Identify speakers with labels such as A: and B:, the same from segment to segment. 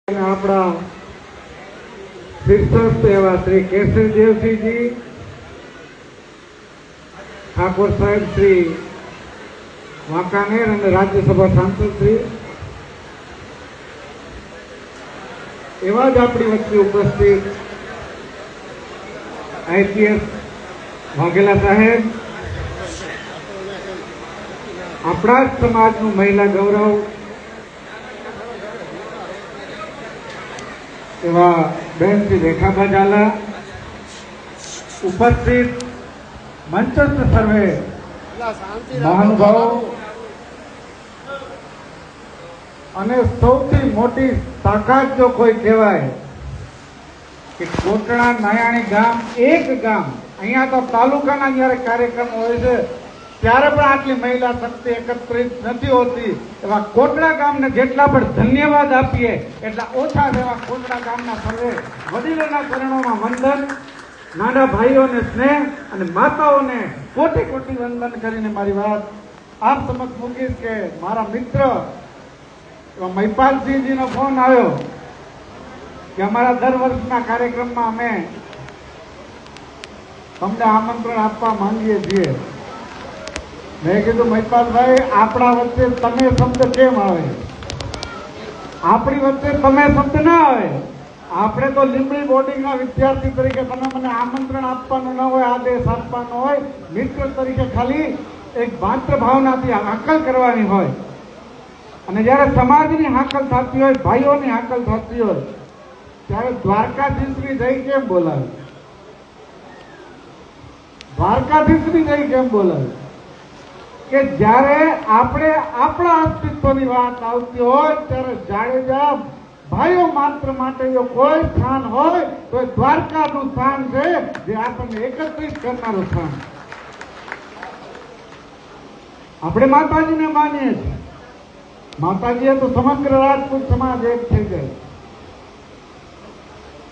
A: આપણા શિક્ષક એવા શ્રી કેસરીદેવસિંહજી ઠાકોર સાહેબ શ્રી વાંકાનેર અને રાજ્યસભા સાંસદ શ્રી એવા જ આપણી વચ્ચે ઉપસ્થિત આઈપીએસ વાઘેલા સાહેબ, આપણા જ સમાજનું મહિલા ગૌરવ એવા બેન શ્રી રેખાબા ઝાલા, ઉપસ્થિત મંચસ્થ સર્વે મહાનુભાવો અને સૌથી મોટી તાકાત જો કોઈ કહેવાય કે કોટડા નાયાણી ગામ, એક ગામ, અહીંયા તો તાલુકાના જયારે કાર્યક્રમ હોય છે ત્યારે પણ આટલી મહિલા શક્તિ એકત્રિત નથી હોતી. એવા કોટડા ગામને જેટલા પણ ધન્યવાદ આપીએ એટલા ઓછા છે. એવા કોટડા ગામના સર્વે વડીલોના ચરણોમાં વંદન, નાના ભાઈઓને સ્નેહ અને માતાઓને કોટી કોટી વંદન કરીને મારી વાત આપ સમક્ષ મૂકીશ કે મારા મિત્ર એવા મહિપાલસિંહજીનો ફોન આવ્યો કે અમારા દર વર્ષના કાર્યક્રમમાં અમે તમને આમંત્રણ આપવા માંગીએ છીએ. મેં કીધું મહિપાલભાઈ, આપણા વચ્ચે તમે શબ્દ કેમ આવે? આપણી વચ્ચે તમે શબ્દ ના આવે. આપણે તો લીંબડી બોર્ડિંગના વિદ્યાર્થી તરીકે તમે મને આમંત્રણ આપવાનું ન હોય, આદેશ આપવાનો હોય, મિત્ર તરીકે ખાલી એક માત્ર ભાવનાથી હાકલ કરવાની હોય. અને જયારે સમાજની હાકલ થતી હોય, ભાઈઓની હાકલ થતી હોય, ત્યારે દ્વારકાધીશની જઈ કેમ બોલાવે? દ્વારકાધીશની જઈ કેમ બોલાવે? કે જ્યારે આપણે આપણા અસ્તિત્વની વાત આવતી હોય ત્યારે જાડેજા ભાઈઓ માત્ર માટે જો કોઈ સ્થાન હોય તો દ્વારકાનું સ્થાન છે, જે આપણને એકત્રિત કરનારું સ્થાન. આપણે માતાજીને માનીએ છીએ. માતાજીએ તો સમગ્ર રાજપૂત સમાજ એક થઈ જાય.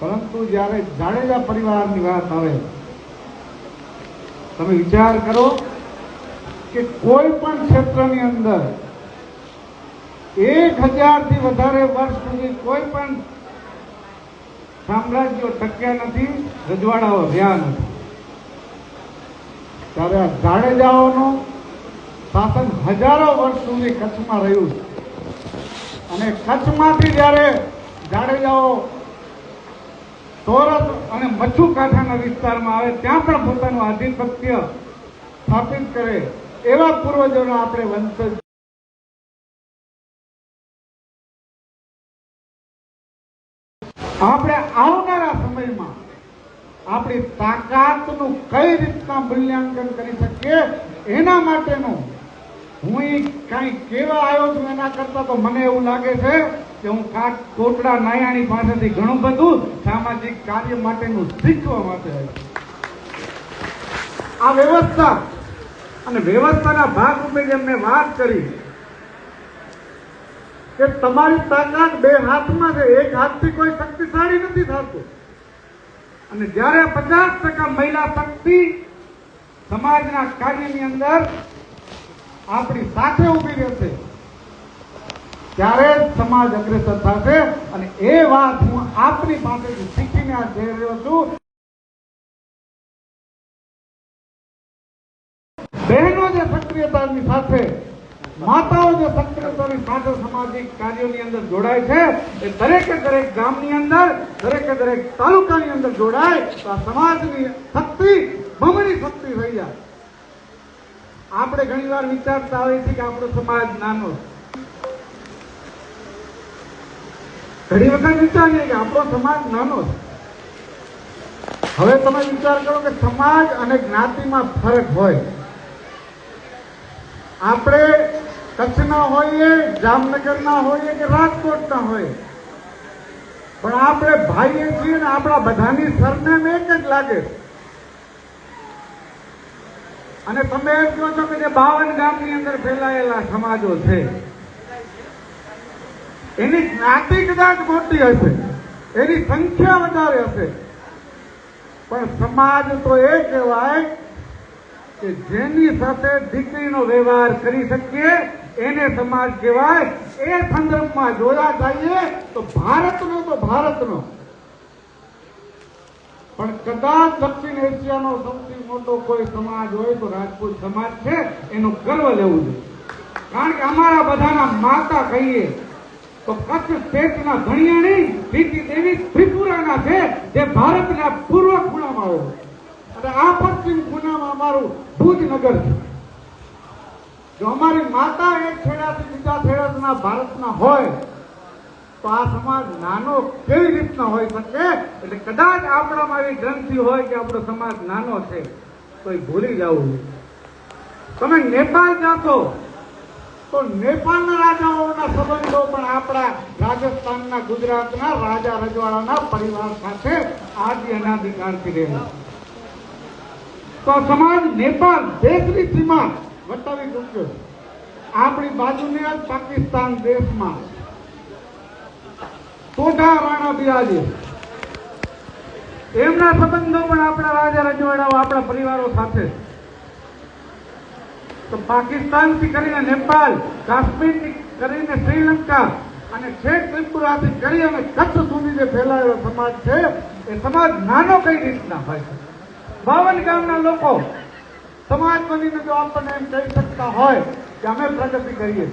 A: પરંતુ જ્યારે જાડેજા પરિવારની વાત આવે, તમે વિચાર કરો કે કોઈ પણ ક્ષેત્રની અંદર 1000 થી વધારે વર્ષ સુધી કોઈ પણ સામ્રાજ્યો ટક્યા નથી, રજવાડાઓ રહ્યા નથી. ત્યારે આ જાડેજાઓનું શાસન હજારો વર્ષ સુધી કચ્છમાં રહ્યું છે. અને કચ્છમાંથી જયારે જાડેજાઓ સોરઠ અને મચ્છુ કાંઠાના વિસ્તારમાં આવે ત્યાં પણ પોતાનું આધિપત્ય સ્થાપિત કરે, એવા પૂર્વજોના આપણે વંશજ. આપણે આવનારા સમયમાં આપણી તાકાતનું કઈ રીતના મૂલ્યાંકન કરી શકીએ એના માટેનું હું કઈ કેવા આવ્યો છું. એના કરતા તો મને એવું લાગે છે કે હું કોટડા નાયાણી પાસેથી ઘણું બધું સામાજિક કાર્ય માટેનું શીખવા માટે આ વ્યવસ્થા અને વ્યવસ્થાના ભાગરૂપે જેમ મેં વાત કરી કે તમારી તાકાત બે હાથમાં છે, એક હાથથી કોઈ શક્તિશાળી નથી થતું. અને જ્યારે 50% મહિલા શક્તિ સમાજના કાર્યની અંદર આપણી સાથે ઉભી રહેશે ત્યારે સમાજ અગ્રેસર થશે. અને એ વાત હું આપની પાસેથી શીખીને આ જઈ રહ્યો છું. બહેનો જે સક્રિયતાની સાથે, માતાઓ જે સક્રિયતાની સાથે સામાજિક કાર્યોની અંદર જોડાય છે, એ દરેકે દરેક ગામની અંદર, દરેકે દરેક તાલુકાની અંદર જોડાય તો આ સમાજની શક્તિ બમણી શક્તિ થઈ જાય. આપણે ઘણી વાર વિચારતા હોઈએ છીએ કે આપણો સમાજ નાનો છે. ઘણી વખત વિચારીએ કે આપણો સમાજ નાનો છે. હવે તમે વિચાર કરો કે સમાજ અને જ્ઞાતિમાં ફરક હોય. આપણે કચ્છના હોઈએ, જામનગરના હોઈએ કે રાજકોટના હોઈએ, પણ આપણે ભાઈએ છીએ ને આપણા બધાની સરનેમ એક જ લાગે. અને તમે એમ કહો છો કે જે 52 ગામની અંદર ફેલાયેલા સમાજો છે એની જ્ઞાતિ કદાચ મોટી હશે, એની સંખ્યા વધારે હશે, પણ સમાજ તો એ કહેવાય કે જેની સાથે દીકરીનો વ્યવહાર કરી શકીએ, એને સમાજ કહેવાય. એ સંદર્ભમાં જોયા જઈએ તો ભારતનો પણ કદાચ દક્ષિણ એશિયાનો સૌથી મોટો કોઈ સમાજ હોય તો રાજપૂત સમાજ છે. એનું ગર્વ લેવું જોઈએ. કારણ કે અમારા બધાના માતા કહીએ તો કચ્છ સ્ટેટના ધણિયાણી પ્રીતિ દેવી ત્રિપુરાના છે, જે ભારતના પૂર્વ ખૂણામાં આવેલું અને આ પશ્ચિમ ખૂણામાં અમારું ભુજનગર છે. જો અમારી માતા એક છેડાથી બીજા છેડાના ભારતના હોય તો આ સમાજ નાનો કેવી રીતના હોઈ શકે? એટલે કદાચ આપણામાં એવી ગ્રંથિ હોય કે આપણો સમાજ નાનો છે તો એ ભૂલી જવું. તમે નેપાળ જાશો તો નેપાળના રાજાઓના સંબંધો પણ આપણા રાજસ્થાનના, ગુજરાતના રાજા રજવાડાના પરિવાર સાથે આદિ અનાદિકાળથી રહેલા. તો સમાજ નેપાળ દેશની સીમા વટાવી ચૂક્યો. આપણી બાજુની જ પાકિસ્તાન દેશમાં તોઢા રાણા બિરાજે, એમના સંબંધો પણ આપણા રાજા રજવાડાઓ, આપણા પરિવારો સાથે. તો પાકિસ્તાનથી કરીને નેપાળ, કાશ્મીરથી કરીને શ્રીલંકા અને છેક ત્રિપુરાથી કરી અને કચ્છ સુધી જે ફેલાયેલો સમાજ છે એ સમાજ નાનો કઈ રીતના હોય છે. 52 ગામના લોકો સમાજ બનીને જો આપણને એમ કહી શકતા હોય કે અમે પ્રગતિ કરીએ,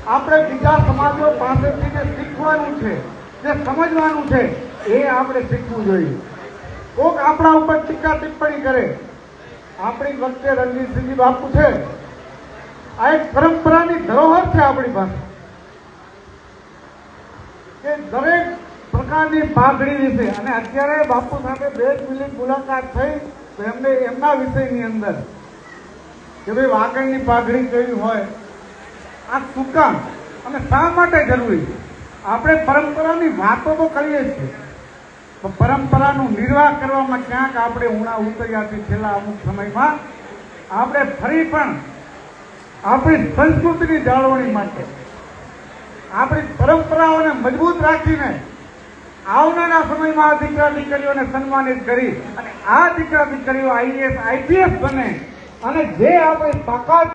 A: આપણે બીજા સમાજો પાસેથી જે શીખવાનું છે, જે સમજવાનું છે એ આપણે શીખવું જોઈએ. કોક આપણા ઉપર ટીકા ટિપ્પણી કરે, આપણી વચ્ચે રણજીતસિંહજી બાપુ છે, આ એક પરંપરાની ધરોહર છે આપણી પાસે કે દરેક પ્રકારની પાઘડી વિશે. અને અત્યારે બાપુ સાથે 2 મિનિટ મુલાકાત થઈ તો એમને એમના વિષયની અંદર કે ભાઈ વાગડની પાઘડી કેવી હોય, આ શું કામ અને શા માટે જરૂરી? આપણે પરંપરાની વાતો તો કરીએ છીએ, તો પરંપરાનું નિર્વાહ કરવામાં ક્યાંક આપણે ઉણા ઉતર્યાથી છેલ્લા અમુક સમયમાં આપણે ફરી પણ આપણી સંસ્કૃતિની જાળવણી માટે, આપણી પરંપરાઓને મજબૂત રાખીને આવનારા સમયમાં આ દીકરા દીકરીઓને સન્માનિત કરી અને આ દીકરા દીકરીઓ IAS IPS બને અને જે આપણે તાકાત